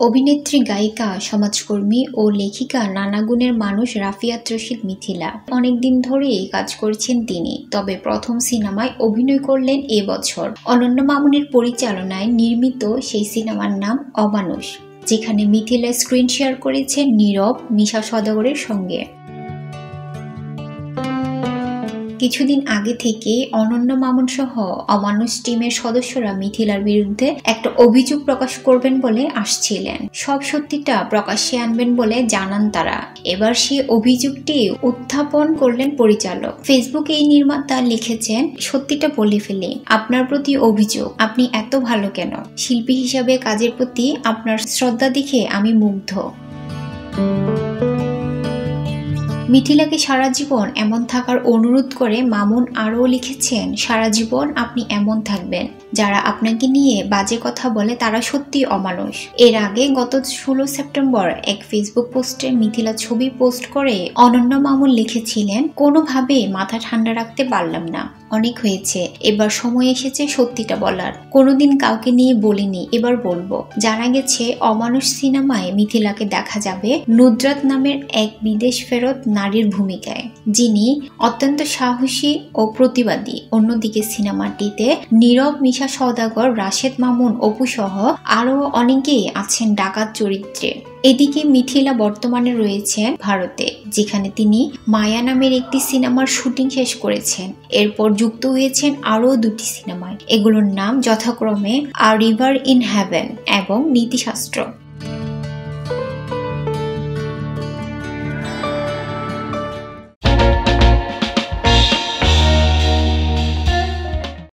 অভিনেত্রী, গায়িকা, সমাজকর্মী ও লেখিকা নানা গুণের মানুষ রাফিয়াত রশিদ মিথিলা অনেকদিন ধরেই কাজ করছেন তিনি। তবে প্রথম সিনেমায় অভিনয় করলেন এবছর। অনন্য মামুনের পরিচালনায় নির্মিত সেই সিনেমার নাম অমানুষ, যেখানে মিথিলা স্ক্রিন শেয়ার করেছেন নীরব মিশা সওদাগরের সঙ্গে। কিছুদিন আগে থেকে অনন্য মামুন সহ অমানুষ টিমের সদস্যরা মিথিলার বিরুদ্ধে একটা অভিযোগ প্রকাশ করবেন বলে আসছিলেন। সব সত্যিটা প্রকাশ্যে আনবেন বলে জানান তারা। এবার সেই অভিযোগটি উত্থাপন করলেন পরিচালক। ফেসবুকে এই নির্মাতা লিখেছেন, সত্যিটা বলে ফেলি, আপনার প্রতি অভিযোগ, আপনি এত ভালো কেন? শিল্পী হিসাবে কাজের প্রতি আপনার শ্রদ্ধা দেখে আমি মুগ্ধ। মিথিলাকে সারা জীবন এমন থাকার অনুরোধ করে মামুন আরও লিখেছেন, সারা জীবন আপনি এমন থাকবেন। যারা আপনাকে নিয়ে বাজে কথা বলে তারা সত্যি অমানুষ। এর আগে গত 16 সেপ্টেম্বর এক ফেসবুক পোস্টে মিথিলা ছবি পোস্ট করে অনন্য মামুন লিখেছিলেন, কোনোভাবে মাথা ঠান্ডা রাখতে পারলাম না, অনেক হয়েছে, এবার সময় এসেছে সত্যিটা বলার। কোনোদিন কাউকে নিয়ে বলিনি, এবার বলবো। জানা গেছে অমানুষ সিনেমায় মিথিলাকে দেখা যাবে নুদরাত নামের এক বিদেশ ফেরত নারীর ভূমিকায়, যিনি অত্যন্ত সাহসী ও প্রতিবাদী। অন্যদিকে সিনেমাটিতে নীরব মিশা সওদাগর, রাশেদ মামুন, অপু সহ আরো অনেকেই আছেন ডাকাত চরিত্রে। এদিকে মিথিলা বর্তমানে রয়েছেন ভারতে, যেখানে তিনি মায়া নামের একটি সিনেমার শুটিং শেষ করেছেন। এরপর যুক্ত হয়েছেন আরও 2টি সিনেমায়। এগুলোর নাম যথাক্রমে আ রিভার ইন হেভেন এবং নীতিশাস্ত্র।